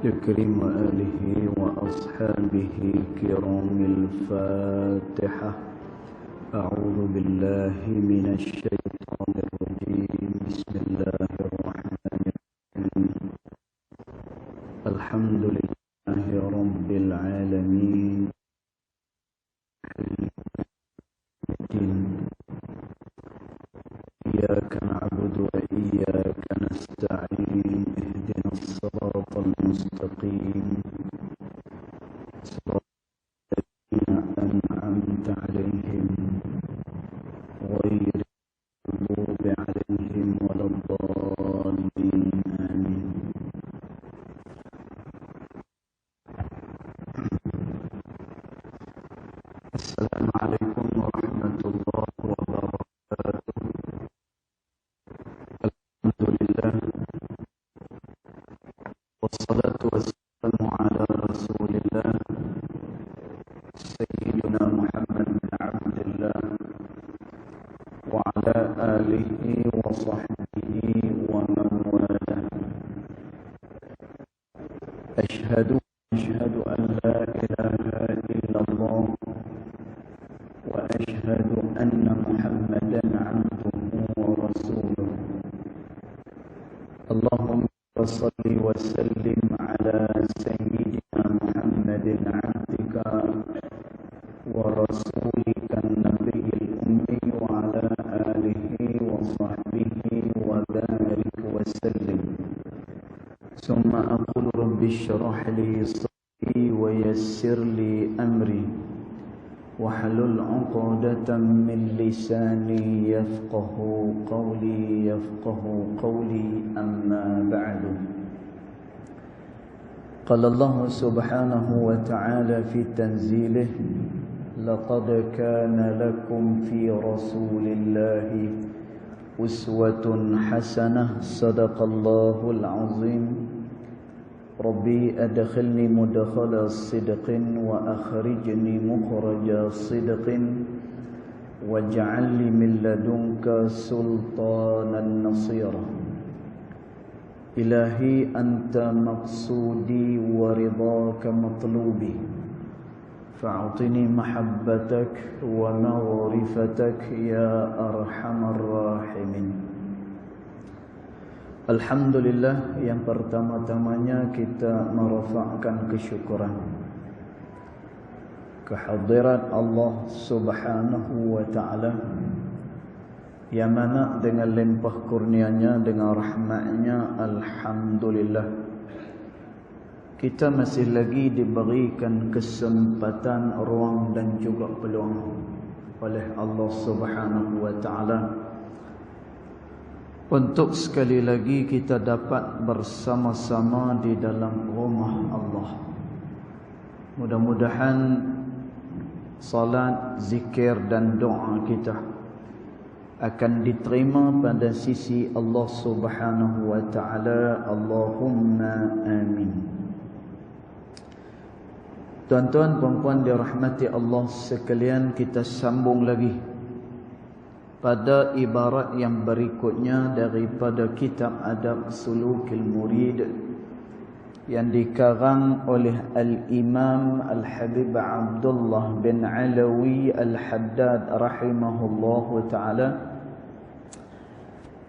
الكريم وآله وأصحابه كرام الفاتحة. أعوذ بالله من الشيطان الرجيم. بسم الله الرحمن الرحيم. الحمد لله رب العالمين. إياك نعبد وإياك نستعين. اهدنا الصراط المستقيم صراط الذين أنعمت عليهم غير المغضوب عليهم ولا الضالين. آمين. السلام عليكم ورحمة الله وبركاته. الحمد لله والصلاة والسلام على رسول الله سيدنا محمد بن عبد الله وعلى آله وصحبه ومن والاه. أشهد أن لا إله إلا الله وأشهد أن محمدا عبده ورسوله. اللهم صل وسلم على سيدنا محمد عبدك ورسولك النبي الأمي وعلى آله وصحبه وبارك وسلم. ثم أقول رب اشرح لي صدري ويسر لي أمري واحلل عقدة من لساني يفقه قولي أما بعد. قال الله سبحانه وتعالى في تنزيله: لقد كان لكم في رسول الله أسوة حسنة. صدق الله العظيم. ربي أدخلني مدخل صدق وأخرجني مخرج صدق واجعل لي من لدنك سلطانا نصيرا. إلهي أنت مقصودي ورضاك مطلوبي، فأعطني محبتك ومغرفتك يا أرحم الراحمين. Alhamdulillah, yang pertama-tamanya kita merafakkan kesyukuran kehadirat Allah Subhanahu wa ta'ala, yang mana dengan limpah kurnianya, dengan rahmatnya, alhamdulillah kita masih lagi diberikan kesempatan, ruang dan juga peluang oleh Allah Subhanahu wa ta'ala untuk sekali lagi kita dapat bersama-sama di dalam rumah Allah. Mudah-mudahan salat, zikir dan doa kita akan diterima pada sisi Allah Subhanahu wa ta'ala. Allahumma amin. Tuan-tuan, puan-puan dirahmati Allah sekalian, kita sambung lagi pada ibarat yang berikutnya daripada kitab Adab Sulukil Murid yang dikarang oleh Al-Imam Al-Habib Abdullah bin Alawi Al-Haddad rahimahullahu ta'ala.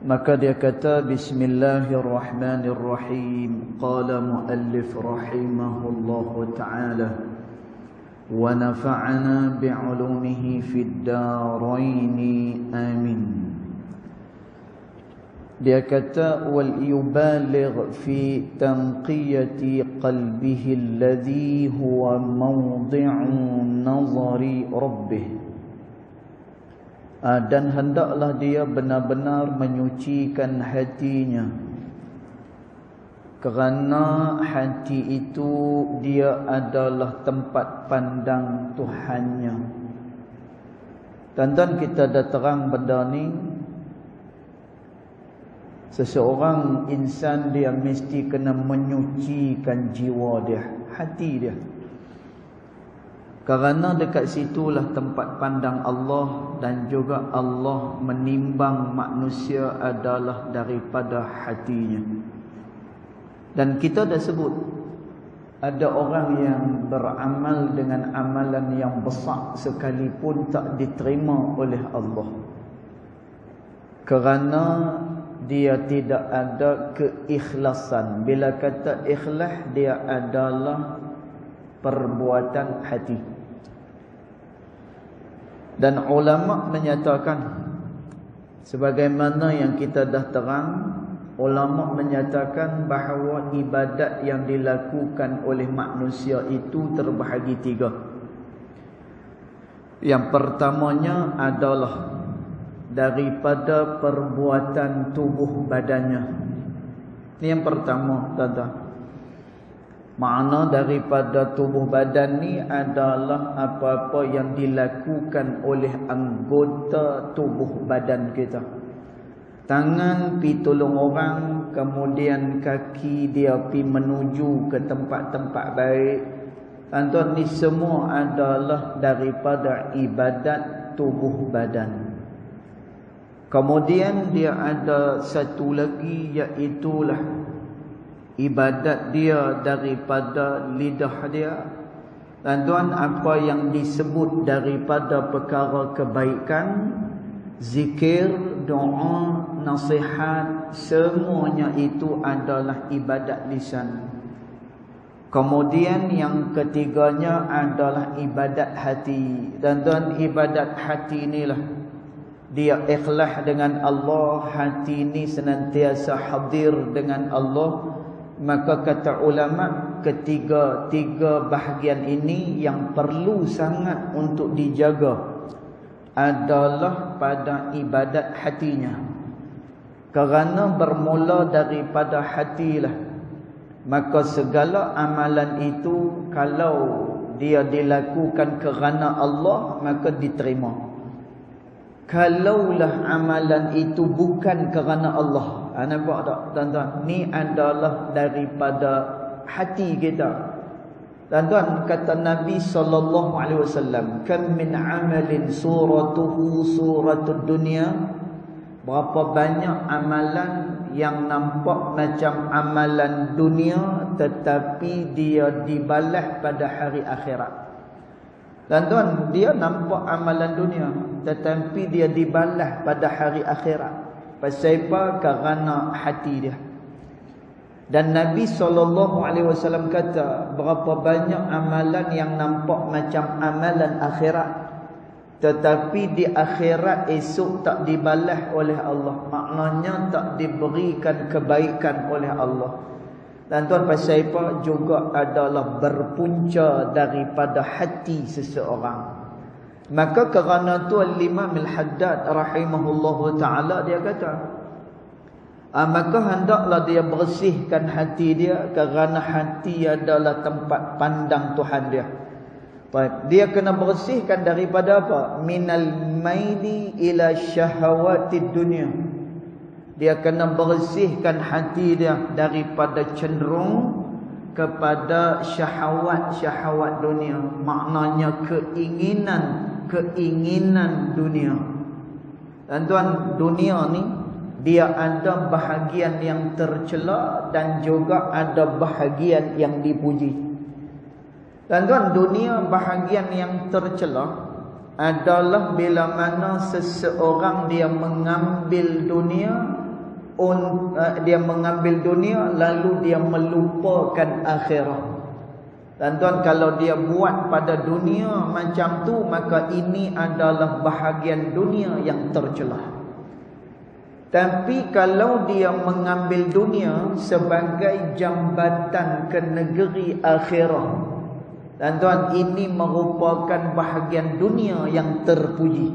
Maka dia kata: Bismillahirrahmanirrahim. Qala muallif rahimahullahu ta'ala: wa nafa'ana bi'ulumihi fid daraini amin. Dia kata: wal yubaligh fi tanqiyati qalbihi alladhi huwa mawdi'u nazari rabbih. Dan hendaklah dia benar-benar menyucikan hatinya, kerana hati itu dia adalah tempat pandang Tuhannya. Dan kita dah terang benda ni. Seseorang insan dia mesti kena menyucikan jiwa dia, hati dia. Kerana dekat situlah tempat pandang Allah, dan juga Allah menimbang manusia adalah daripada hatinya. Dan kita dah sebut Ada orang yang beramal dengan amalan yang besar sekalipun tak diterima oleh Allah, kerana dia tidak ada keikhlasan. Bila kata ikhlas, dia adalah perbuatan hati. Dan ulama menyatakan, sebagaimana yang kita dah terang, ulama menyatakan bahawa ibadat yang dilakukan oleh manusia itu terbahagi 3. Yang pertamanya adalah daripada perbuatan tubuh badannya. Ini yang pertama, tuan-tuan. Makna daripada tubuh badan ni adalah apa-apa yang dilakukan oleh anggota tubuh badan kita. Tangan pi tolong orang, kemudian kaki dia pi menuju ke tempat-tempat baik. Tuan-tuan, ni semua adalah daripada ibadat tubuh badan. Kemudian dia ada satu lagi, iaitulah ibadat dia daripada lidah dia. Tuan-tuan, apa yang disebut daripada perkara kebaikan, zikir, doa, nasihat, semuanya itu adalah ibadat lisan. Kemudian yang ketiganya adalah ibadat hati. Tuan-tuan, ibadat hati inilah dia ikhlas dengan Allah, hati ini senantiasa hadir dengan Allah. Maka kata ulama, tiga bahagian ini yang perlu sangat untuk dijaga adalah pada ibadat hatinya. Kerana bermula daripada hatilah, maka segala amalan itu kalau dia dilakukan kerana Allah, maka diterima. Kalaulah amalan itu bukan kerana Allah, nampak tak tuan-tuan? Ni adalah daripada hati kita. Tuan-tuan, kata Nabi SAW, kam min amalin suratuhu suratud dunia. Berapa banyak amalan yang nampak macam amalan dunia, tetapi dia dibalas pada hari akhirat. Tuan-tuan, dia nampak amalan dunia, tetapi dia dibalas pada hari akhirat. Pasal apa? Kerana hati dia. Dan Nabi SAW kata, berapa banyak amalan yang nampak macam amalan akhirat, tetapi di akhirat esok tak dibalas oleh Allah. Maknanya tak diberikan kebaikan oleh Allah. Dan tuan, pasal apa? Juga adalah berpunca daripada hati seseorang. Maka kerana tu Al-Imam Al-Haddad rahimahullahu ta'ala dia kata, maka hendaklah dia bersihkan hati dia, kerana hati adalah tempat pandang Tuhan dia. Baik, dia kena bersihkan daripada apa? Minal maili ila syahawatid dunia. Dia kena bersihkan hati dia daripada cenderung kepada syahwat-syahwat dunia. Maknanya keinginan dunia. Dan tuan, dunia ni dia ada bahagian yang tercela dan juga ada bahagian yang dipuji. Dan tuan, dunia bahagian yang tercela adalah bila mana seseorang dia mengambil dunia lalu dia melupakan akhirat. Dan tuan, kalau dia buat pada dunia macam tu, maka ini adalah bahagian dunia yang tercela. Tapi kalau dia mengambil dunia sebagai jambatan ke negeri akhirat, dan tuan, ini merupakan bahagian dunia yang terpuji.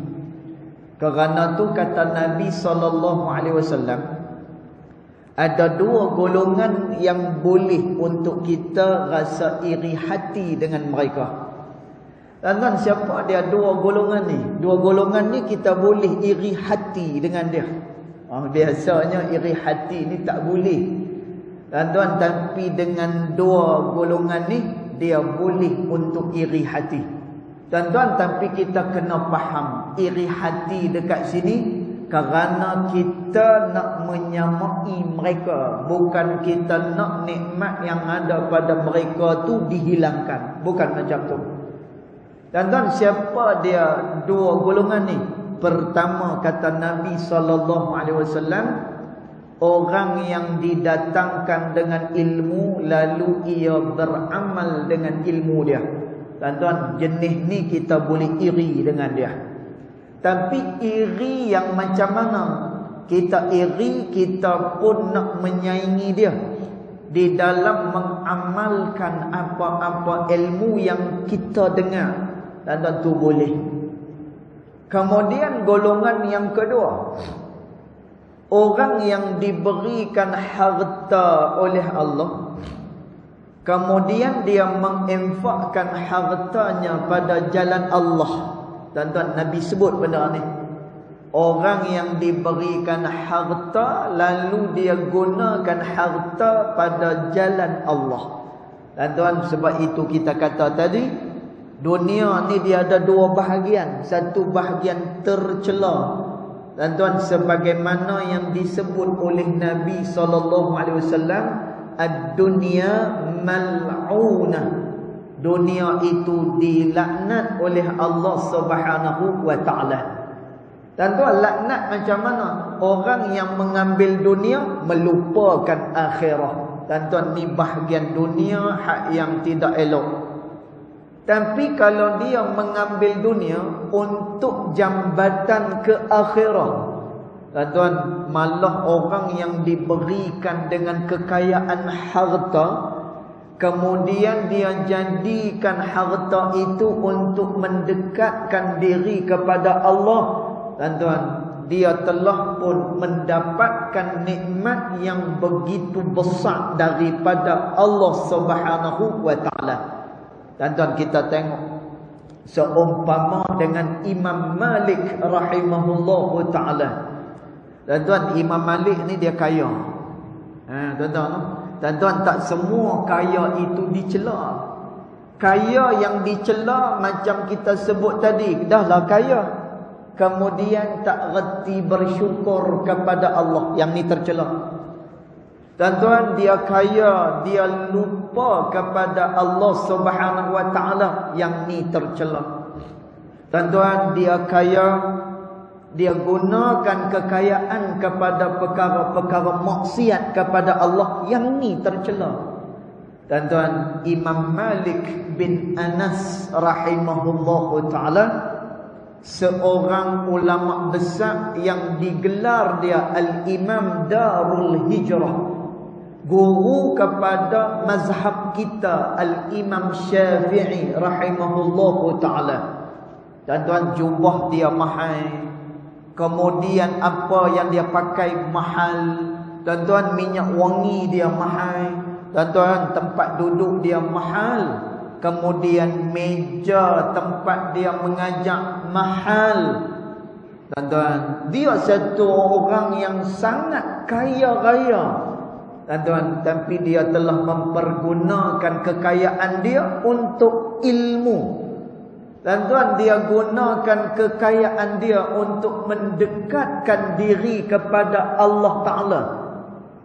Kerana tu kata Nabi SAW, ada dua golongan yang boleh untuk kita rasa iri hati dengan mereka. Tuan-tuan, siapa dia dua golongan ni? Dua golongan ni kita boleh iri hati dengan dia. Biasanya iri hati ni tak boleh. Tuan-tuan, tapi dengan dua golongan ni dia boleh untuk iri hati. Tuan-tuan, tapi kita kena faham, iri hati dekat sini kerana kita nak menyamai mereka, bukan kita nak nikmat yang ada pada mereka tu dihilangkan. Bukan macam tu. Tuan-tuan, siapa dia dua golongan ni? Pertama, kata Nabi SAW, orang yang didatangkan dengan ilmu lalu ia beramal dengan ilmu dia. Tuan-tuan, jenis ni kita boleh iri dengan dia. Tapi iri yang macam mana? Kita iri, kita pun nak menyaingi dia di dalam mengamalkan apa-apa ilmu yang kita dengar. Dan tentu boleh. Kemudian golongan yang kedua, orang yang diberikan harta oleh Allah, kemudian dia menginfakkan hartanya pada jalan Allah. Tuan-tuan, Nabi sebut benda ni. Orang yang diberikan harta lalu dia gunakan harta pada jalan Allah. Tuan-tuan, sebab itu kita kata tadi, dunia ni dia ada dua bahagian. Satu bahagian tercela. Tuan-tuan, sebagaimana yang disebut oleh Nabi SAW, ad-dunya mal'unah. Dunia itu dilaknat oleh Allah Subhanahu wa ta'ala. Tuan-tuan, laknat macam mana? Orang yang mengambil dunia melupakan akhirah. Tuan-tuan, ni bahagian dunia hak yang tidak elok. Tapi kalau dia mengambil dunia untuk jambatan ke akhirat, tuan-tuan, malah orang yang diberikan dengan kekayaan harta, kemudian dia jadikan harta itu untuk mendekatkan diri kepada Allah, tuan-tuan, dia telah pun mendapatkan nikmat yang begitu besar daripada Allah Subhanahu wa ta'ala. Tuan-tuan, kita tengok seumpama dengan Imam Malik rahimahullahu ta'ala. Tuan-tuan, Imam Malik ni dia kaya. Tuan-tuan, tak semua kaya itu dicela. Kaya yang dicela macam kita sebut tadi, dahlah kaya, kemudian tak reti bersyukur kepada Allah, yang ni tercela. Tuan-tuan, dia kaya, dia lupa kepada Allah Subhanahu wa ta'ala, yang ni tercela. Tuan-tuan, dia kaya, dia gunakan kekayaan kepada perkara-perkara maksiat kepada Allah, yang ni tercela. Tuan-tuan, Imam Malik bin Anas rahimahullahu ta'ala, seorang ulama besar yang digelar dia Al-Imam Darul Hijrah, guru kepada mazhab kita Al-Imam Syafi'i rahimahullahu ta'ala. Tuan-tuan, jubah dia mahal, kemudian apa yang dia pakai mahal. Tuan-tuan, minyak wangi dia mahal. Tuan-tuan, tempat duduk dia mahal. Kemudian meja tempat dia mengajar mahal. Tuan-tuan, dia satu orang yang sangat kaya raya. Tuan-tuan, tapi dia telah mempergunakan kekayaan dia untuk ilmu. Tuan-tuan, dia gunakan kekayaan dia untuk mendekatkan diri kepada Allah Ta'ala.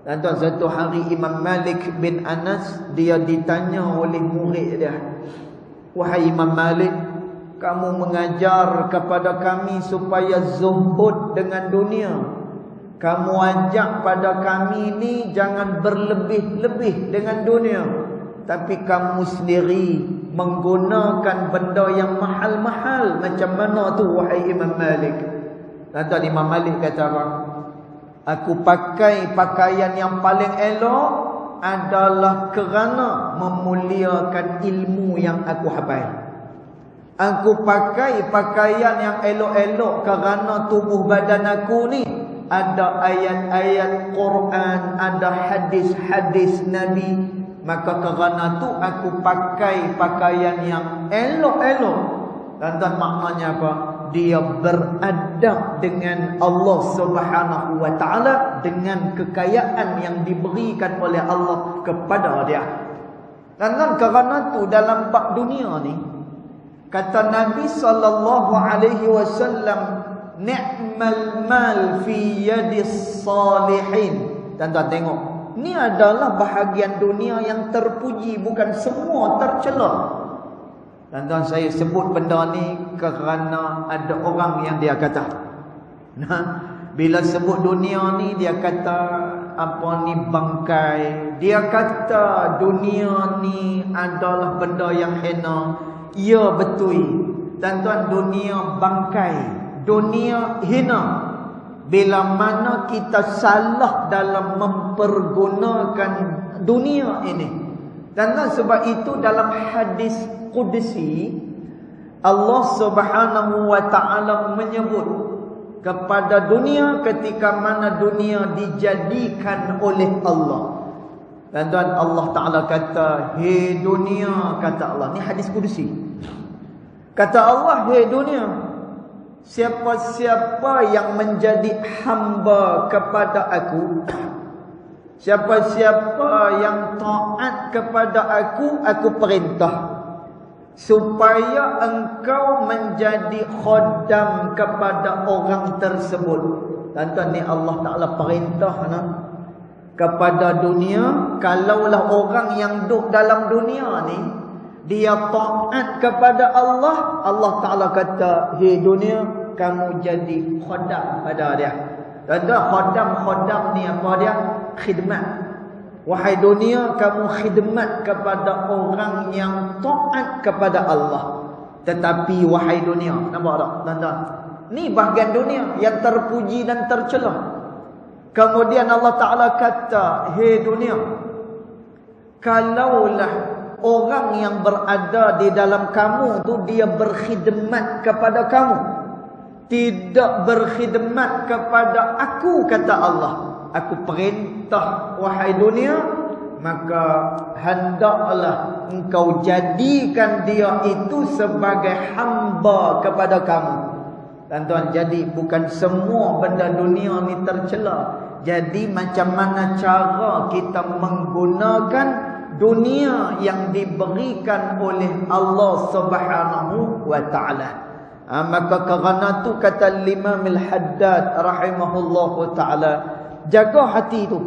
Tuan-tuan, satu hari Imam Malik bin Anas, dia ditanya oleh murid dia, "Wahai Imam Malik, kamu mengajar kepada kami supaya zuhud dengan dunia. Kamu ajak pada kami ni jangan berlebih-lebih dengan dunia. Tapi kamu sendiri menggunakan benda yang mahal-mahal. Macam mana tu, wahai Imam Malik?" Tuan-tuan, Imam Malik kata apa? "Aku pakai pakaian yang paling elok adalah kerana memuliakan ilmu yang aku hafal. Aku pakai pakaian yang elok-elok kerana tubuh badan aku ni ada ayat-ayat Quran, ada hadis-hadis Nabi. Maka kerana tu aku pakai pakaian yang elok-elok." Tuan-tuan, maknanya apa? Dia beradab dengan Allah Subhanahu wa ta'ala dengan kekayaan yang diberikan oleh Allah kepada dia. Tuan-tuan, kerana tu dalam bab dunia ni, kata Nabi SAW, ni'mal mal fi yadis salihin. Tuan-tuan tengok, ni adalah bahagian dunia yang terpuji, bukan semua tercela. Tuan-tuan, saya sebut benda ni kerana ada orang yang dia kata, nah, bila sebut dunia ni dia kata apa ni bangkai, dia kata dunia ni adalah benda yang hina. Ya betul. Tuan-tuan, dunia bangkai, dunia hina bila mana kita salah dalam mempergunakan dunia ini. Tuan-tuan, sebab itu dalam hadis Qudsi Allah Subhanahu wa ta'ala menyebut kepada dunia ketika mana dunia dijadikan oleh Allah. Tuan-tuan, Allah Ta'ala kata, "Hei dunia," kata Allah. Ni hadis Qudsi. Kata Allah, "Hei dunia, siapa-siapa yang menjadi hamba kepada aku, siapa-siapa yang taat kepada aku perintah supaya engkau menjadi khodam kepada orang tersebut." Tuan-tuan, ni Allah Ta'ala perintah kepada dunia. Kalaulah orang yang duduk dalam dunia ni dia taat kepada Allah, Allah Ta'ala kata, "Hei dunia, kamu jadi khodam pada dia." Tuan-tuan, khodam ni apa dia? Khidmat. Wahai dunia, kamu khidmat kepada orang yang taat kepada Allah. Tetapi wahai dunia, nampak tak tuan-tuan? Ni bahagian dunia yang terpuji dan tercela. Kemudian Allah Ta'ala kata, "Hei dunia, kalaulah orang yang berada di dalam kamu tu dia berkhidmat kepada kamu, tidak berkhidmat kepada aku," kata Allah, "aku perintah wahai dunia, maka hendaklah engkau jadikan dia itu sebagai hamba kepada kamu." Tuan-tuan, jadi bukan semua benda dunia ni tercela. Jadi macam mana cara kita menggunakan dunia yang diberikan oleh Allah Subhanahu wa ta'ala. Maka kerana tu kata Imam Al-Haddad rahimahullahu ta'ala, jaga hati tu,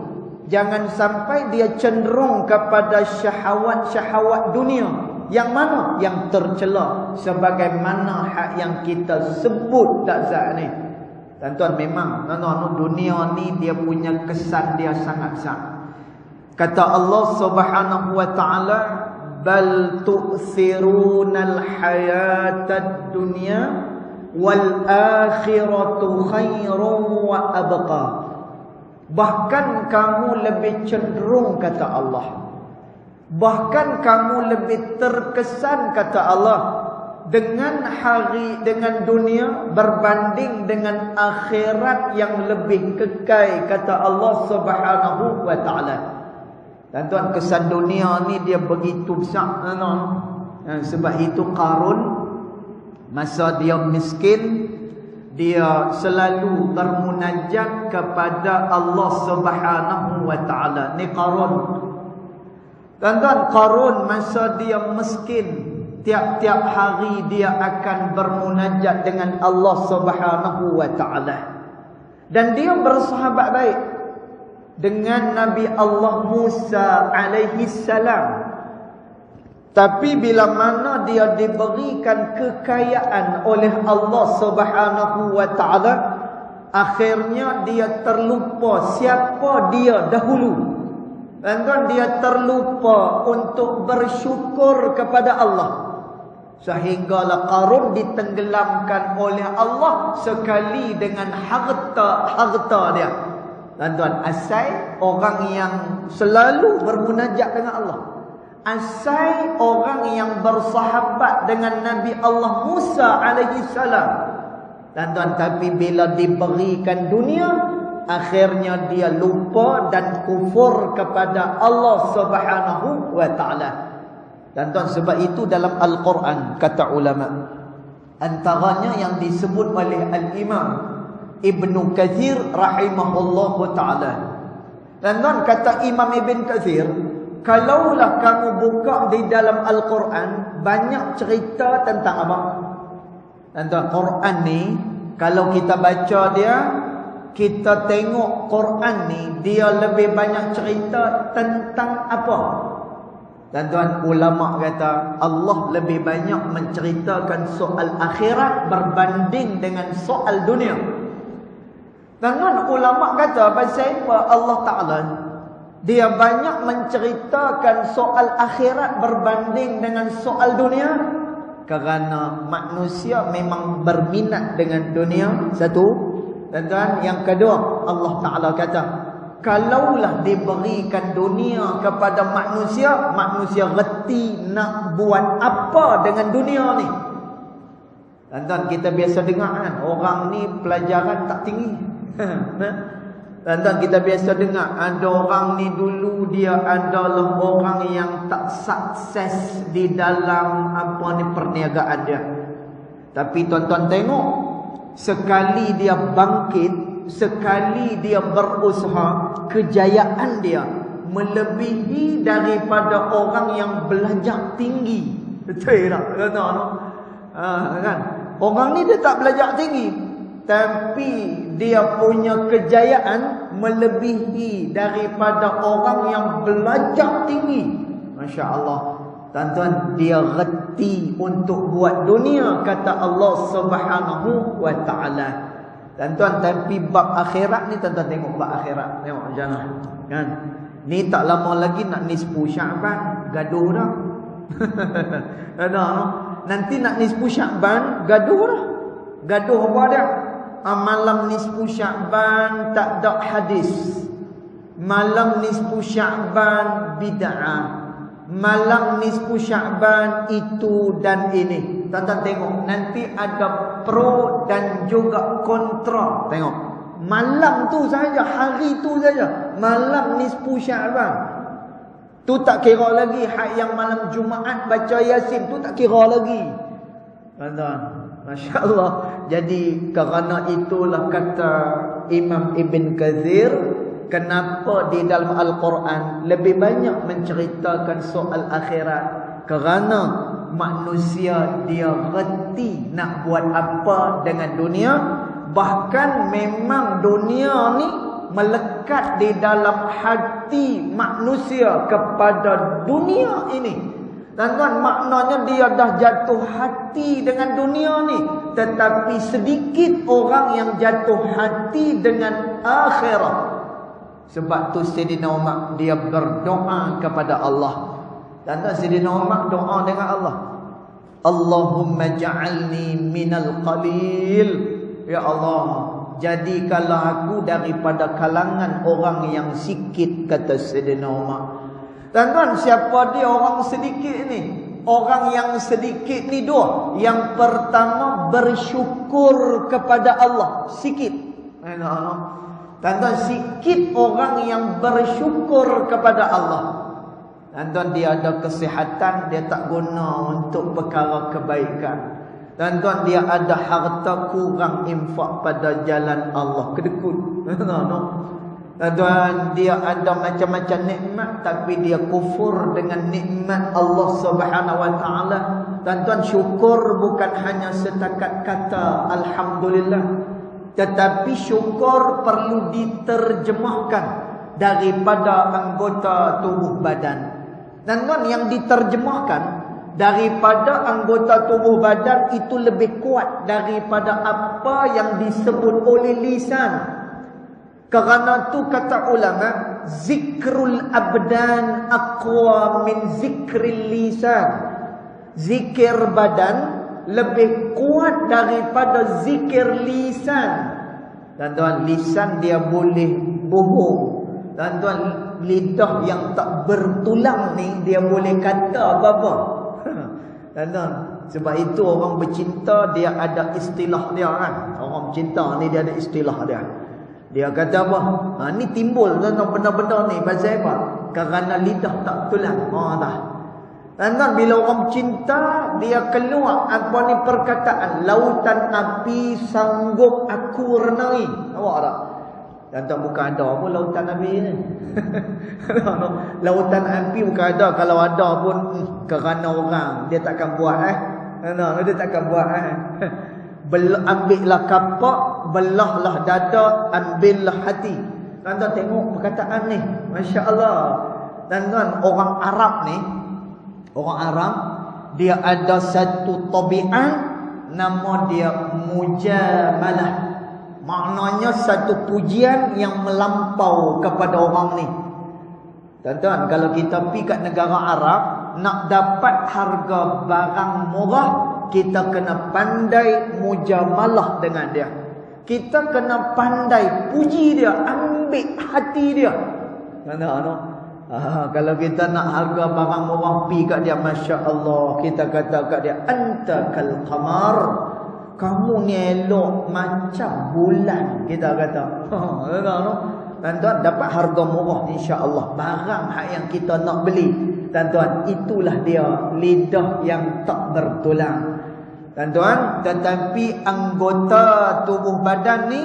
jangan sampai dia cenderung kepada syahwat-syahwat dunia. Yang mana? Yang tercela, sebagaimana hak yang kita sebut tak ni. Tuan-tuan, memang dunia ni dia punya kesan dia sangat-sangat. Kata Allah Subhanahu wa ta'ala, "Bal tu'thirunal hayatad dunya wal akhiratu khairun wa abqa." Bahkan kamu lebih cenderung, kata Allah, bahkan kamu lebih terkesan, kata Allah, dengan dunia berbanding dengan akhirat yang lebih kekal, kata Allah Subhanahu wa ta'ala. Tuan-tuan, kesan dunia ni dia begitu besar. Sebab itu Qarun, masa dia miskin, dia selalu bermunajat kepada Allah Subhanahu wa ta'ala. Ni Qarun. Tuan-tuan, Qarun masa dia miskin, tiap-tiap hari dia akan bermunajat dengan Allah Subhanahu wa ta'ala. Dan dia bersahabat baik dengan Nabi Allah Musa alaihi salam. Tapi bila mana dia diberikan kekayaan oleh Allah Subhanahu wa ta'ala, akhirnya dia terlupa siapa dia dahulu. Dan dia terlupa untuk bersyukur kepada Allah. Sehinggalah Qarun ditenggelamkan oleh Allah sekali dengan harta dia. Tuan-tuan, asal orang yang selalu bermunajat dengan Allah, asal orang yang bersahabat dengan Nabi Allah Musa alaihi salam. Tuan-tuan, tapi bila diberikan dunia, akhirnya dia lupa dan kufur kepada Allah Subhanahu wa ta'ala. Tuan-tuan, sebab itu dalam Al-Quran, kata ulama, antaranya yang disebut oleh Al-Imam Ibn Kathir rahimahullahu ta'ala. Tuan-tuan, kata Imam Ibn Kathir, kalaulah kamu buka di dalam Al-Quran, banyak cerita tentang apa? Tuan-tuan, Quran ni kalau kita baca dia, kita tengok Quran ni, dia lebih banyak cerita tentang apa? Tuan-tuan, ulama kata Allah lebih banyak menceritakan soal akhirat berbanding dengan soal dunia. Tuan-tuan, ulama kata pasal apa Allah Ta'ala dia banyak menceritakan soal akhirat berbanding dengan soal dunia? Kerana manusia memang berminat dengan dunia, satu. Dan yang kedua, Allah Ta'ala kata, kalaulah diberikan dunia kepada manusia, manusia reti nak buat apa dengan dunia ni. Dan kita biasa dengar kan, orang ni pelajaran tak tinggi. Dan kita biasa dengar, ada orang ni dulu dia adalah orang yang tak sukses di dalam perniagaan dia. Tapi tuan-tuan tengok, sekali dia bangkit, sekali dia berusaha, kejayaan dia melebihi daripada orang yang belajar tinggi. Betul tak? Kan? Orang ni dia tak belajar tinggi, tapi dia punya kejayaan melebihi daripada orang yang belajar tinggi. Masya Allah. Tuan-tuan, dia reti untuk buat dunia, kata Allah Subhanahu wa ta'ala. Tuan-tuan, tapi bab akhirat ni, tuan-tuan tengok bab akhirat. Tengok jangan. Kan? Ni tak lama lagi nak nisfu Sya'ban, gaduh dah. Nanti nak nisfu Sya'ban, gaduh dah. Gaduh apa dia? Malam nisfu Sya'ban tak ada hadis. Malam nisfu Sya'ban bid'ah. Malam nisfu Sya'ban itu dan ini. Tuan-tuan tengok, nanti ada pro dan juga kontra. Tengok, malam tu saja, hari tu saja, malam nisfu Sya'ban. Tu tak kira lagi hak yang malam Jumaat baca Yasin, tu tak kira lagi. Tuan-tuan, Masya Allah. Jadi kerana itulah kata Imam Ibn Kathir, kenapa di dalam Al-Quran lebih banyak menceritakan soal akhirat? Kerana manusia dia reti nak buat apa dengan dunia. Bahkan memang dunia ni melekat di dalam hati manusia kepada dunia ini. Tuan-tuan, maknanya dia dah jatuh hati dengan dunia ni. Tetapi sedikit orang yang jatuh hati dengan akhirat. Sebab tu Sayyidina Umar dia berdoa kepada Allah. Dan Sayyidina Umar doa dengan Allah, Allahumma ja'alni minal qalil. Ya Allah, jadikanlah aku daripada kalangan orang yang sikit, kata Sayyidina Umar. Tuan-tuan, siapa dia orang sedikit ni? Orang yang sedikit ni dua. Yang pertama, bersyukur kepada Allah. Sikit. Tuan-tuan, sikit orang yang bersyukur kepada Allah. Tuan-tuan, dia ada kesihatan, dia tak guna untuk perkara kebaikan. Tuan-tuan, dia ada harta, kurang infak pada jalan Allah. Kedekut. Tuan-tuan, dia ada macam-macam nikmat, tapi dia kufur dengan nikmat Allah Subhanahu wa ta'ala. Tuan-tuan, syukur bukan hanya setakat kata Alhamdulillah, tetapi syukur perlu diterjemahkan daripada anggota tubuh badan. Tuan-tuan, yang diterjemahkan daripada anggota tubuh badan itu lebih kuat daripada apa yang disebut oleh lisan. Kerana tu kata ulama, zikrul abdan aqwa min zikril lisan. Zikir badan lebih kuat daripada zikir lisan. Tuan-tuan, lisan dia boleh bohong. Tuan-tuan, lidah yang tak bertulang ni dia boleh kata apa-apa. Tuan-tuan, sebab itu orang bercinta dia ada istilah dia kan. Orang bercinta ni dia ada istilah dia. Dia kata apa? Ni timbul tuan-tuan benda-benda ni pasal apa? Kerana lidah tak tulang. Dah. Tuan-tuan, bila orang cinta, dia keluar apa ni perkataan, lautan api sanggup aku renai. Awak tak? Tuan-tuan, bukan ada pun lautan api ni. Lautan api bukan ada. Kalau ada pun kerana orang, dia takkan buat Dia takkan buat Ambillah kapak, belahlah dada, ambillah hati. Tuan-tuan tengok perkataan ni, Masya Allah. Tuan-tuan, orang Arab ni, orang Arab, dia ada satu tabiat, nama dia mujamalah. Maknanya satu pujian yang melampau kepada orang ni. Tuan-tuan, kalau kita pergi kat negara Arab, nak dapat harga barang murah, kita kena pandai mujamalah dengan dia. Kita kena pandai puji dia, ambil hati dia. Kalau kita nak harga barang murah, pergi kat dia, Masya Allah, kita kata kat dia, anta kal qamar, kamu ni elok macam bulan, kita kata. Tuan-tuan, dapat harga murah insya-Allah barang hak yang kita nak beli. Tuan-tuan, itulah dia lidah yang tak bertulang. Tuan-tuan, tetapi anggota tubuh badan ni,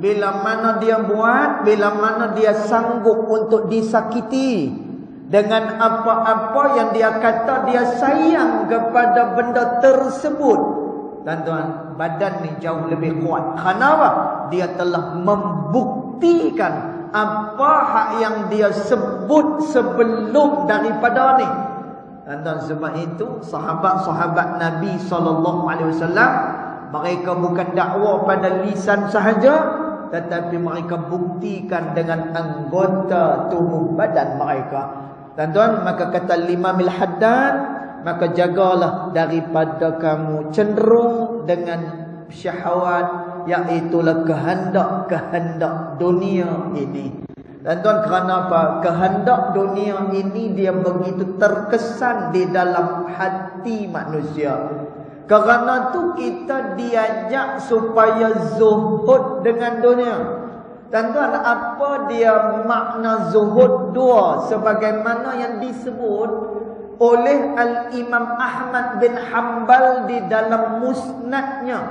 bila mana dia buat, bila mana dia sanggup untuk disakiti dengan apa-apa yang dia kata dia sayang kepada benda tersebut, tuan-tuan, badan ni jauh lebih kuat. Kenapa? Dia telah membuktikan apa hak yang dia sebut sebelum daripada ni. Dan sebab itu sahabat-sahabat Nabi SAW, mereka bukan dakwa pada lisan sahaja, tetapi mereka buktikan dengan anggota tubuh badan mereka. Tuan-tuan, maka kata Imam Al-Haddad, maka jagalah daripada kamu cenderung dengan syahwat, iaitulah kehendak-kehendak dunia ini. Tuan-tuan, kerana apa? Kehendak dunia ini dia begitu terkesan di dalam hati manusia. Kerana tu kita diajak supaya zuhud dengan dunia. Tuan-tuan, apa dia makna zuhud dua? Sebagaimana yang disebut oleh Al-Imam Ahmad bin Hanbal di dalam musnadnya.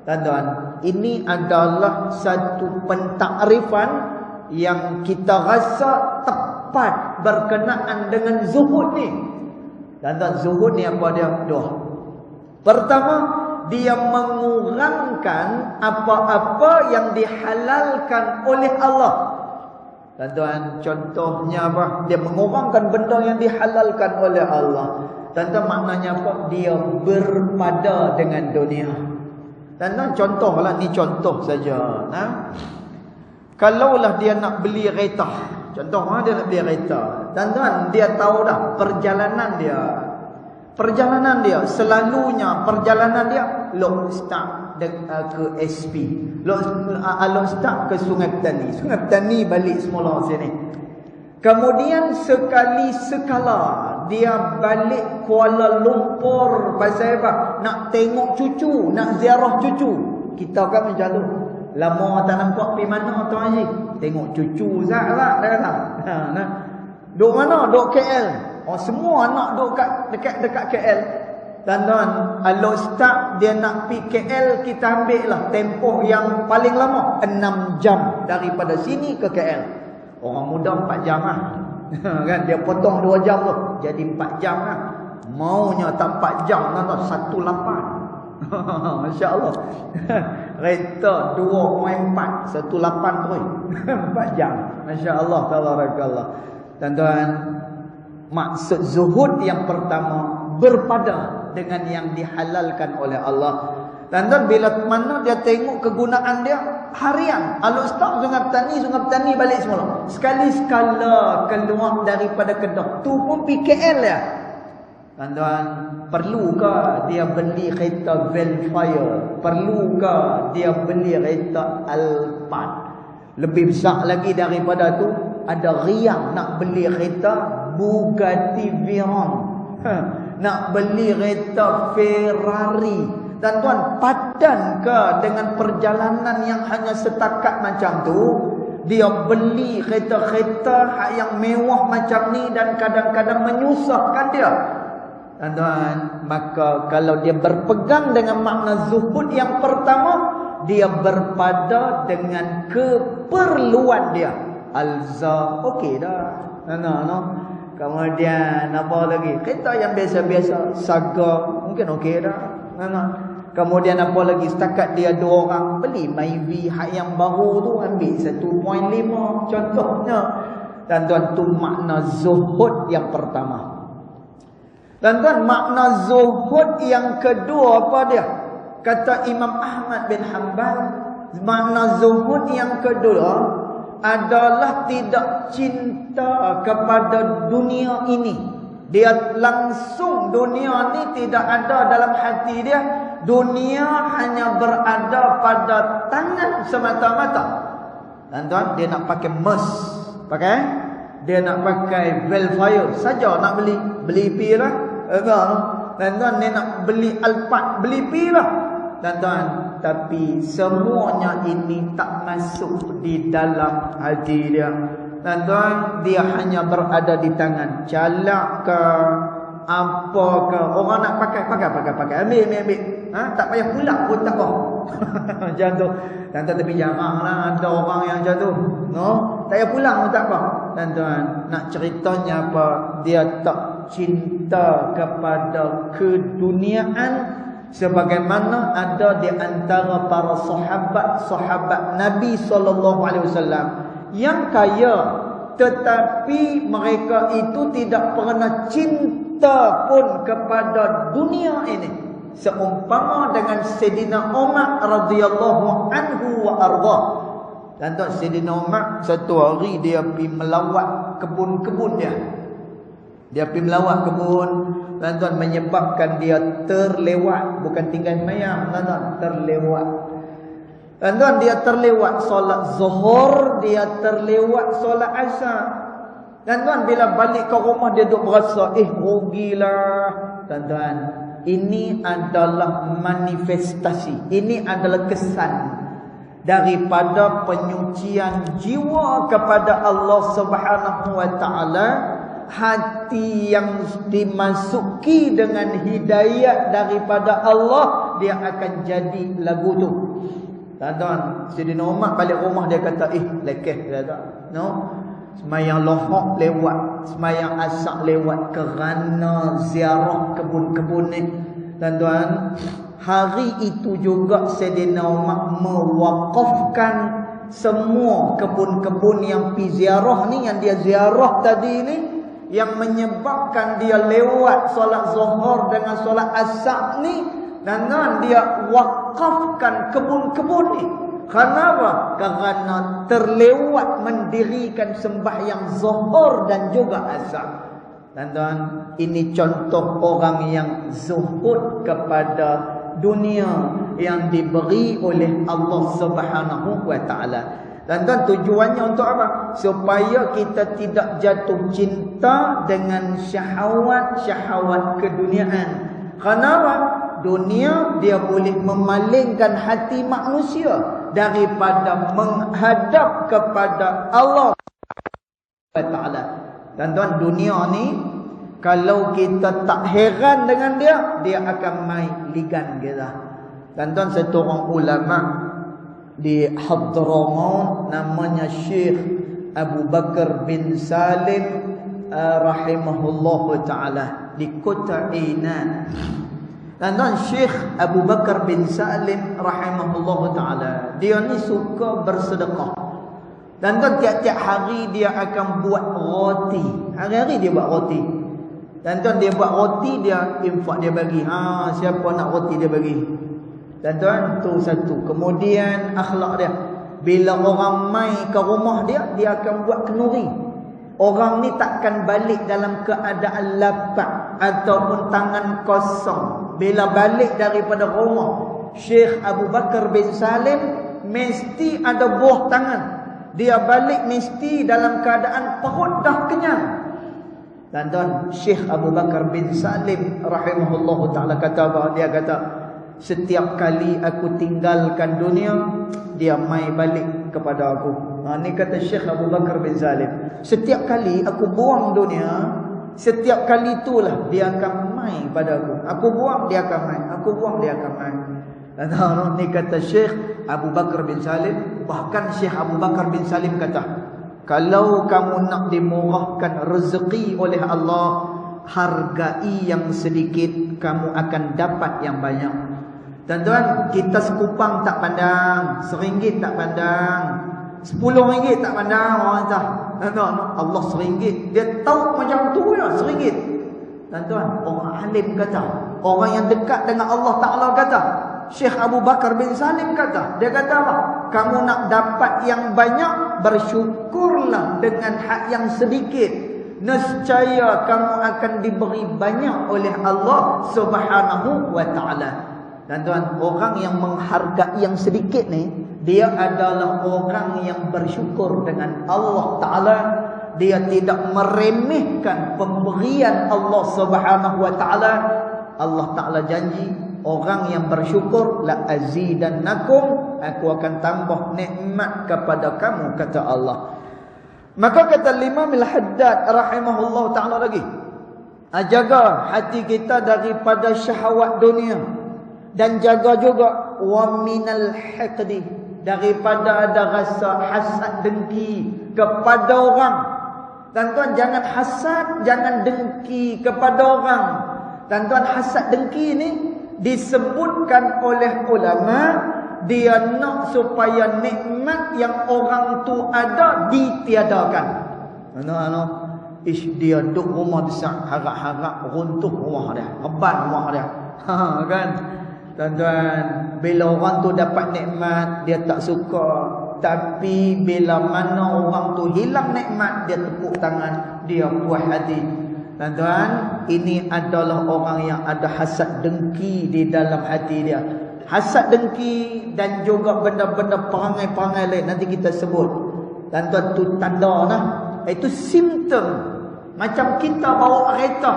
Tuan-tuan, ini adalah satu pentakrifan yang kita rasa tepat berkenaan dengan zuhud ni. Tuan-tuan, zuhud ni apa dia? Dua. Pertama, dia mengurangkan apa-apa yang dihalalkan oleh Allah. Tuan-tuan, contohnya apa? Dia mengurangkan benda yang dihalalkan oleh Allah. Tuan-tuan, maknanya apa? Dia berpada dengan dunia. Tuan-tuan, contohlah, ni contoh saja. Kalaulah dia nak beli kereta, contoh dia nak beli kereta, tuan-tuan, dia tahu dah perjalanan dia selalunya perjalanan dia lock start ke SP, lock start ke Sungai Petani balik semula sini. Kemudian sekali sekala dia balik Kuala Lumpur, pasal apa? Nak tengok cucu, nak ziarah cucu. Kita kan macam tu. Lama tak nampak pergi mana Tuan Haji? Tengok cucu Zat lah, dia kata. Duk mana? Duk KL. Oh, semua anak duk dekat KL. Tuan-tuan, kalau start dia nak pergi KL, kita ambil lah tempoh yang paling lama 6 jam daripada sini ke KL. Orang muda 4 jam lah. Kan dia potong 2 jam tu, jadi 4 jam lah. Maunya tak 4 jam, tuan-tuan, 18. Masya Allah. Kereta 2.4 18 pun 4 jam. Masya Allah, tabarakallah. Tuan-tuan, maksud zuhud yang pertama berpada dengan yang dihalalkan oleh Allah. Tuan-tuan, bila mana dia tengok kegunaan dia harian, kalau start Sungai Petani balik semula. Sekali-sekala keluar daripada Kedah, tu pun PKL ya. Tuan-tuan, perlukah dia beli kereta Velfire? Perlukah dia beli kereta Alphard? Lebih besar lagi daripada tu, ada riang nak beli kereta Bugatti Veyron, nak beli kereta Ferrari. Tuan-tuan, padankah dengan perjalanan yang hanya setakat macam tu? Dia beli kereta-kereta yang mewah macam ni dan kadang-kadang menyusahkan dia. Tuan-tuan, maka kalau dia berpegang dengan makna zuhud yang pertama, dia berpada dengan keperluan dia. Alza, okey dah. Kemudian apa lagi? Kereta yang biasa-biasa, Saga, mungkin okey dah. Kemudian apa lagi? Setakat dia 2 orang beli Myvi hak yang baru tu, ambil 1.5 contohnya. Tuan-tuan, tu makna zuhud yang pertama. Tuan-tuan, makna zuhud yang kedua apa dia? Kata Imam Ahmad bin Hanbal, makna zuhud yang kedua adalah tidak cinta kepada dunia ini. Dia langsung dunia ni tidak ada dalam hati dia. Dunia hanya berada pada tangan semata-mata. Tuan-tuan, dia nak pakai mes, pakai, dia nak pakai Velfire saja nak beli pi lah. Tuan-tuan, dia nak beli Alphard, beli pi lah. Tuan-tuan, tapi semuanya ini tak masuk di dalam hati dia. Tuan-tuan, dia hanya berada di tangan. Calak ke apa ke, orang nak pakai, ambil. Tak payah pulang pun tak apa. Macam tu. Tuan-tuan, tapi jaranglah ada orang yang macam tu. Tak payah pulang pun tak apa. Tuan-tuan, nak ceritanya apa? Dia tak cinta kepada keduniaan. Sebagaimana ada di antara para sahabat Nabi SAW yang kaya, tetapi mereka itu tidak pernah cinta pun kepada dunia ini. Seumpama dengan Sayyidina Umar radhiyallahu anhu wa arda. Dan tu Sayyidina Umar satu hari dia pergi melawat kebun-kebun dia. Dia pergi melawat kebun. Tuan-tuan, menyebabkan dia terlewat, bukan tinggal sembahyang, tuan-tuan, terlewat. Tuan-tuan, dia terlewat solat zuhur, dia terlewat solat asar. Tuan-tuan, bila balik ke rumah dia duk berasa, rugilah. Tuan-tuan, ini adalah manifestasi, ini adalah kesan daripada penyucian jiwa kepada Allah Subhanahu wa taala. Hati yang dimasuki dengan hidayat daripada Allah, dia akan jadi lagu tu. Tuan-tuan, Sayyidina Umar balik rumah dia kata, lekeh dia tak. Semayang lohok lewat, semayang asar lewat kerana ziarah kebun-kebun ni. Tuan-tuan, hari itu juga Sayyidina Umar mewakafkan semua kebun-kebun yang pi ziarah ni, yang dia ziarah tadi ni, yang menyebabkan dia lewat solat zuhur dengan solat asar ni, dan dia wakafkan kebun-kebun ni. Kenapa? Kerana terlewat mendirikan sembahyang zuhur dan juga asar. Tuan-tuan, ini contoh orang yang zuhud kepada dunia yang diberi oleh Allah Subhanahu wa taala. Tuan-tuan, tujuannya untuk apa? Supaya kita tidak jatuh cinta dengan syahwat-syahwat keduniaan. Kenapa? Dunia dia boleh memalingkan hati manusia daripada menghadap kepada Allah Taala. Tuan-tuan, dunia ni kalau kita tak heran dengan dia, dia akan main ligan kita. Tuan-tuan, satu orang ulama di Hadramaut namanya Syekh Abu Bakar bin Salim rahimahullahu taala di kota Ainan. Tuan-tuan, Syekh Abu Bakar bin Salim rahimahullahu taala, dia ni suka bersedekah. Tuan-tuan, tiap-tiap hari dia akan buat roti. Hari-hari dia buat roti. Tuan-tuan, dia buat roti, dia infak, dia bagi. Siapa nak roti dia bagi. Tuan-tuan, tu satu. Kemudian akhlak dia, bila orang mai ke rumah dia, dia akan buat kenduri. Orang ni takkan balik dalam keadaan lapar ataupun tangan kosong. Bila balik daripada rumah, Syekh Abu Bakar bin Salim mesti ada buah tangan. Dia balik mesti dalam keadaan perut dah kenyang. Tuan-tuan, Syekh Abu Bakar bin Salim rahimahullahu ta'ala kata apa? Dia kata, setiap kali aku tinggalkan dunia, dia mai balik kepada aku. Ni kata Syekh Abu Bakar bin Salim. Setiap kali aku buang dunia, setiap kali itulah dia akan mai pada aku. Aku buang, dia akan mai. Aku buang, dia akan mai. Ni kata Syekh Abu Bakar bin Salim. Bahkan Syekh Abu Bakar bin Salim kata, kalau kamu nak dimurahkan rezeki oleh Allah, hargai yang sedikit, kamu akan dapat yang banyak. Tuan-tuan, kita sekupang tak pandang, RM1 tak pandang, RM10 tak pandang orang kata. Tuan-tuan, Allah RM1. Dia tahu macam tu ya, RM1. Tuan-tuan, orang alim kata, orang yang dekat dengan Allah Ta'ala kata, Syekh Abu Bakar bin Salim kata, dia kata apa? Kamu nak dapat yang banyak, bersyukurlah dengan hak yang sedikit. Nescaya kamu akan diberi banyak oleh Allah Subhanahu wa Ta'ala. Tuan-tuan, orang yang menghargai yang sedikit ni, dia adalah orang yang bersyukur dengan Allah Ta'ala. Dia tidak meremehkan pemberian Allah Subhanahu wa Ta'ala. Allah Ta'ala janji, orang yang bersyukur, la azidannakum, aku akan tambah nikmat kepada kamu, kata Allah. Maka kata Imam Al-Haddad rahimahullah ta'ala lagi, jaga hati kita daripada syahwat dunia, dan jaga juga wa minal hiqdi, daripada ada rasa hasad dengki kepada orang. Tuan-tuan, jangan hasad, jangan dengki kepada orang. Tuan-tuan, hasad dengki ni disebutkan oleh ulama, dia nak supaya nikmat yang orang tu ada ditiadakan. Dia duduk rumah besar, harap-harap runtuh rumah dia, rebat rumah dia. Kan? Tuan-tuan, bila orang tu dapat nikmat, dia tak suka. Tapi bila mana orang tu hilang nikmat, dia tepuk tangan, dia puas hati. Tuan-tuan, ini adalah orang yang ada hasad dengki di dalam hati dia. Hasad dengki dan juga benda-benda perangai-perangai lain, nanti kita sebut. Tuan-tuan, tu tanda lah. Itu simptom. Macam kita bawa kereta.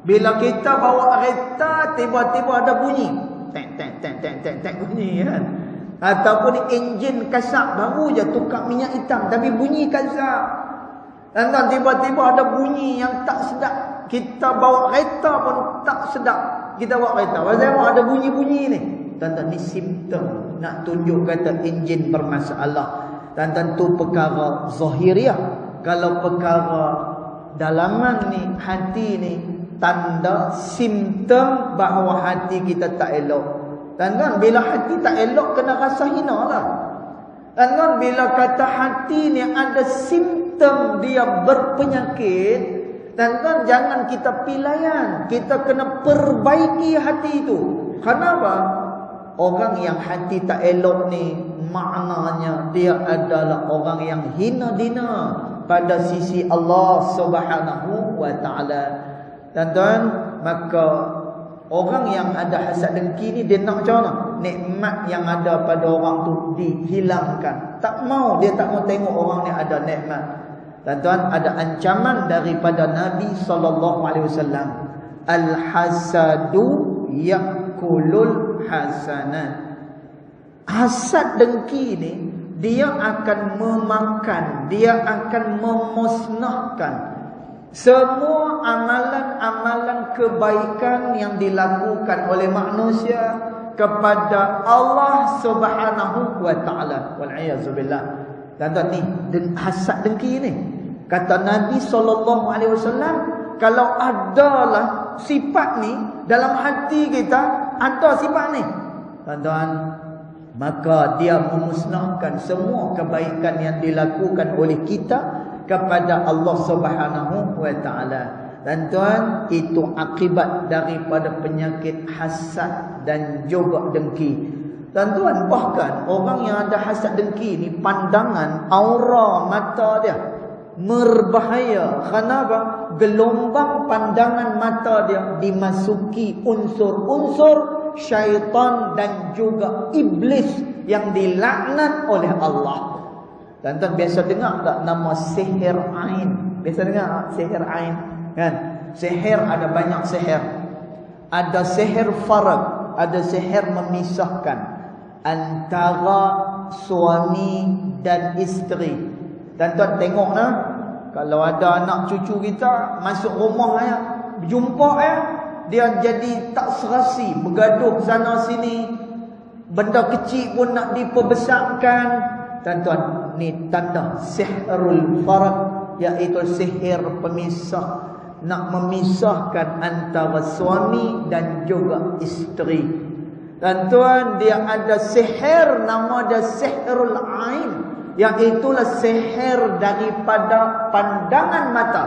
Bila kita bawa kereta, tiba-tiba ada bunyi. Tek, tek, tek, tek, tek, tek, bunyi kan. Ataupun enjin kasar, baru je tukar minyak hitam, tapi bunyi kasar. Dan tiba-tiba ada bunyi yang tak sedap. Kita bawa kereta pun tak sedap. Kita bawa kereta, pasal ada bunyi-bunyi ni. Tuan-tuan, ni simptom nak tunjuk kata enjin bermasalah. Tuan-tuan, tu perkara zahiriah. Kalau perkara dalaman ni, hati ni, tanda simptom bahawa hati kita tak elok. Tuan-tuan, bila hati tak elok, kena rasa hina lah. Tuan-tuan, bila kata hati ni ada simptom dia berpenyakit, tuan-tuan, jangan kita pilayan. Kita kena perbaiki hati itu. Kenapa? Orang yang hati tak elok ni, maknanya dia adalah orang yang hina dina pada sisi Allah Subhanahu wa Ta'ala. Tuan-tuan, maka orang yang ada hasad dengki ni, dia nak macam mana? Nikmat yang ada pada orang tu dihilangkan. Tak mau, dia tak mau tengok orang ni ada nikmat. Tuan-tuan, ada ancaman daripada Nabi SAW. Al-hasadu yakulul hasanat. Hasad dengki ni, dia akan memakan, dia akan memusnahkan semua amalan-amalan kebaikan yang dilakukan oleh manusia kepada Allah Subhanahu wa Ta'ala. Wal'iyazubillah. Tuan-tuan, ni hasad dengki ni, kata Nabi SAW, kalau adalah sifat ni dalam hati kita, ada sifat ni, tuan-tuan, maka dia memusnahkan semua kebaikan yang dilakukan oleh kita kepada Allah Subhanahu wa Ta'ala. Dan tuan, itu akibat daripada penyakit hasad dan juga dengki. Dan tuan, bahkan orang yang ada hasad dengki ni, pandangan aura mata dia berbahaya. Kenapa? Gelombang pandangan mata dia dimasuki unsur-unsur syaitan dan juga iblis yang dilaknat oleh Allah. Tuan-tuan, biasa dengar tak nama sihir ain? Biasa dengar sihir ain kan? Sihir ada banyak sihir. Ada sihir farq, ada sihir memisahkan antara suami dan isteri. Tuan-tuan tengok nah, kalau ada anak cucu kita masuk rumah ya, berjumpa ya, dia jadi tak serasi, bergaduh sana sini, benda kecil pun nak diperbesarkan. Tuan-tuan, ni tanda sihrul farq, iaitu sihir pemisah, nak memisahkan antara suami dan juga isteri. Tuan-tuan, dia ada sihir, nama dia Sihrul Ain, yang itulah sihir daripada pandangan mata.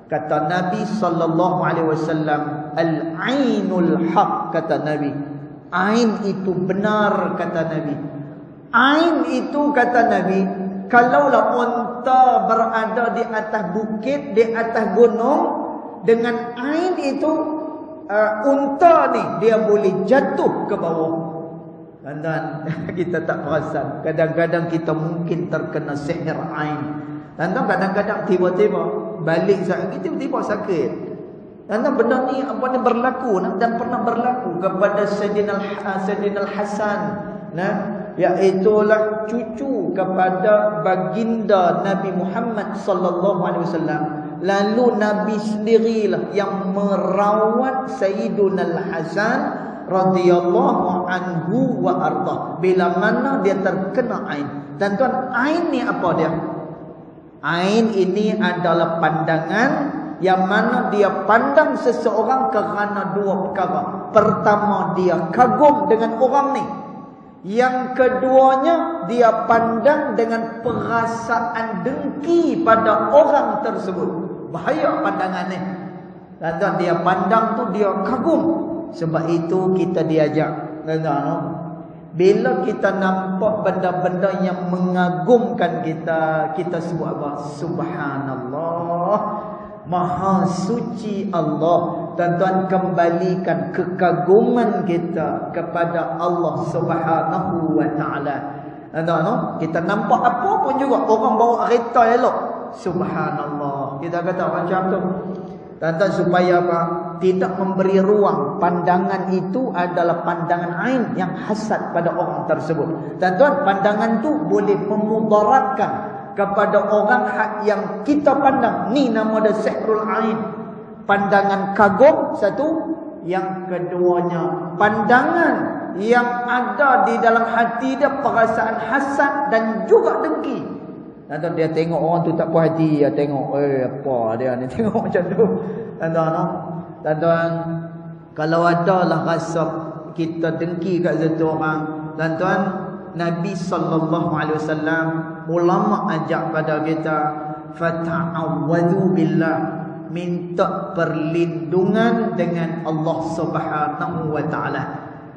Kata Nabi sallallahu alaihi wasallam, al-ainul haq, kata Nabi. Ain itu benar, kata Nabi. Ain itu, kata Nabi, kalaulah unta berada di atas bukit, di atas gunung, dengan ain itu unta ni dia boleh jatuh ke bawah. Dan kita tak perasan, kadang-kadang kita mungkin terkena sihir ain. Dan kadang-kadang tiba-tiba balik sakit, tiba-tiba sakit. Dan benda ni berlaku dan pernah berlaku kepada Sayyidina Hasan, iaitulah cucu kepada baginda Nabi Muhammad sallallahu alaihi wasallam. Lalu Nabi sendirilah yang merawat Sayyidina Hasan radhiyallahu anhu wa ardah bila mana dia terkena ain. Dan tuan, ain ni apa dia? Ain ini adalah pandangan yang mana dia pandang seseorang kerana dua perkara. Pertama, dia kagum dengan orang ni. Yang keduanya, dia pandang dengan perasaan dengki pada orang tersebut. Bahaya pandangan ni. Dan dia pandang tu dia kagum. Sebab itu kita diajak, bila kita nampak benda-benda yang mengagumkan kita, kita sebut apa? Subhanallah, Maha suci Allah. Tuan-tuan, kembalikan kekaguman kita kepada Allah Subhanahu wa taala. Kita nampak apa pun juga, orang bawa kereta elok, subhanallah, kita kata macam tu. Tuan-tuan, supaya apa? Tidak memberi ruang. Pandangan itu adalah pandangan ain yang hasad pada orang tersebut. Tuan-tuan, pandangan tu boleh memudaratkan kepada orang yang kita pandang. Ni nama dia Sihrul Ain. Pandangan kagum satu, yang keduanya pandangan yang ada di dalam hati dia perasaan hasad dan juga dengki. Dan dia tengok orang tu tak puas hati, dia tengok apa dia ni, tengok macam tu. Tuan-tuan, kalau adalah rasa kita dengki kat satu orang, tuan-tuan, Nabi sallallahu alaihi wasallam, ulama ajak pada kita, fata'awwadhu billah, minta perlindungan dengan Allah Subhanahu wa taala.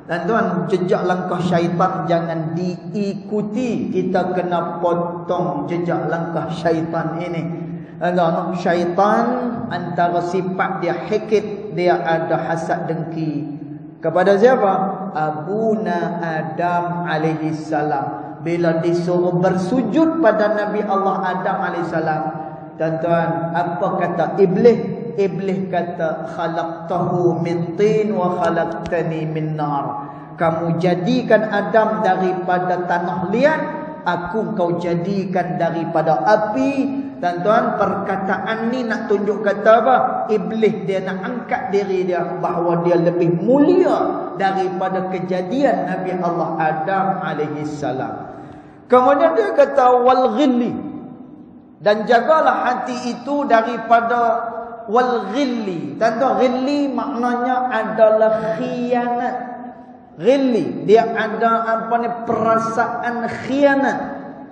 Dan tuan, jejak langkah syaitan jangan diikuti. Kita kena potong jejak langkah syaitan ini. Syaitan antara sifat dia hikid, dia ada hasad dengki. Kepada siapa? Abuna Adam alaihi salam. Bila disuruh bersujud pada Nabi Allah Adam alaihi salam, tuan-tuan, apa kata iblis? Iblis kata, khalaqtahu min tin wa khalaqtani min nar. Kamu jadikan Adam daripada tanah liat, aku kau jadikan daripada api. Tuan-tuan, perkataan ni nak tunjuk kata apa? Iblis dia nak angkat diri dia bahawa dia lebih mulia daripada kejadian Nabi Allah Adam alaihi salam. Kemudian dia kata wal ghilli, dan jagalah hati itu daripada wal ghilli. Tuan-tuan, ghilli maknanya adalah khianat. Ghilli dia ada perasaan khianat.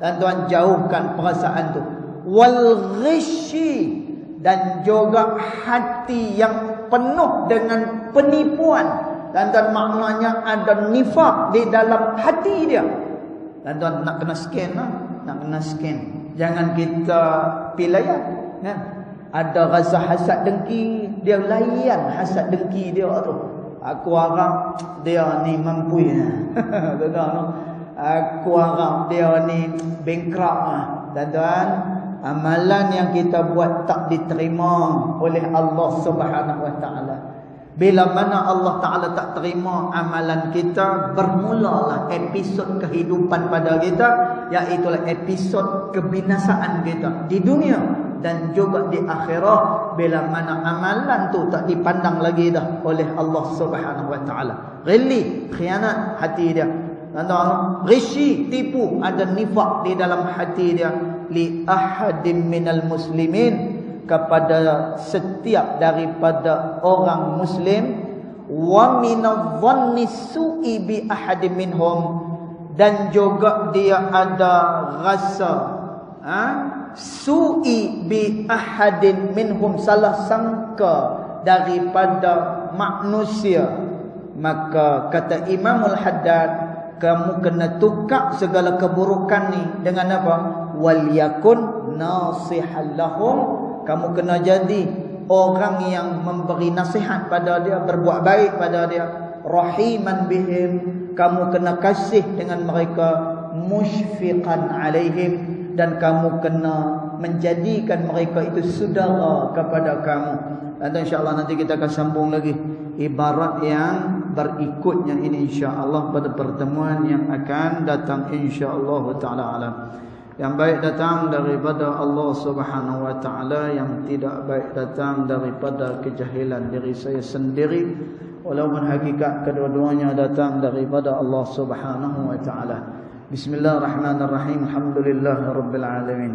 Tuan-tuan, jauhkan perasaan tu. Wal ghishi, dan juga hati yang penuh dengan penipuan. Tuan-tuan, maknanya ada nifak di dalam hati dia. Tuan-tuan, nak kena scan lah. Nak kena scan. Jangan kita pilayan, kan? Ada rasa hasad dengki, dia layan hasad dengki dia tu. Aku harap dia ni mampu ya. Tuan-tuan, aku harap dia ni bankrupt. Tuan-tuan, amalan yang kita buat tak diterima oleh Allah Subhanahu wa taala. Bila mana Allah Taala tak terima amalan kita, bermulalah episod kehidupan pada kita, iaitu episod kebinasaan kita di dunia dan juga di akhirat, bila mana amalan tu tak dipandang lagi dah oleh Allah Subhanahu wa taala. Ghilli, khianat hati dia. Ghishi, tipu, ada nifak di dalam hati dia. Li ahadim minal muslimin, kepada setiap daripada orang muslim, wa minadh-dhanni su'i bi ahadin minhum, dan juga dia ada rasa su'i bi ahadin minhum, salah sangka daripada manusia. Maka kata Imamul Haddad, kamu kena tukar segala keburukan ni dengan apa? Wal yakun nasihan lahum, kamu kena jadi orang yang memberi nasihat pada dia, berbuat baik pada dia. Rahiman bihim, kamu kena kasih dengan mereka. Musyfiqan alaihim, dan kamu kena menjadikan mereka itu saudara kepada kamu. Dan insya-Allah nanti kita akan sambung lagi ibarat yang berikutnya ini insya-Allah pada pertemuan yang akan datang insya-Allah taala alam. Yang baik datang daripada Allah Subhanahu wa taala, yang tidak baik datang daripada kejahilan diri saya sendiri, walaupun hakikat kedua-duanya datang daripada Allah Subhanahu wa taala. Bismillahirrahmanirrahim. Alhamdulillahirabbil alamin.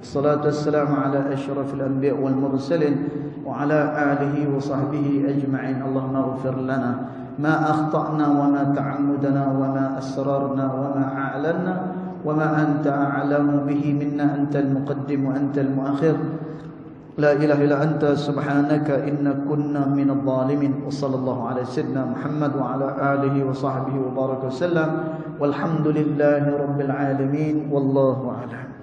Wassalatu wassalamu ala asyrafil anbiya wal mursalin wa ala alihi wa sahbihi ajma'in. Allahumma ighfir lana ma akhtana wa ma ta'ammudna wa ma asrarna wa ma a'lanna وما أنت أعلم به منا، أنت المقدم وأنت المؤخر، لا إله إلا أنت سبحانك إنا كنا من الظالمين. وصلى الله على سيدنا محمد وعلى آله وصحبه وبارك وسلم، والحمد لله رب العالمين، والله أعلم.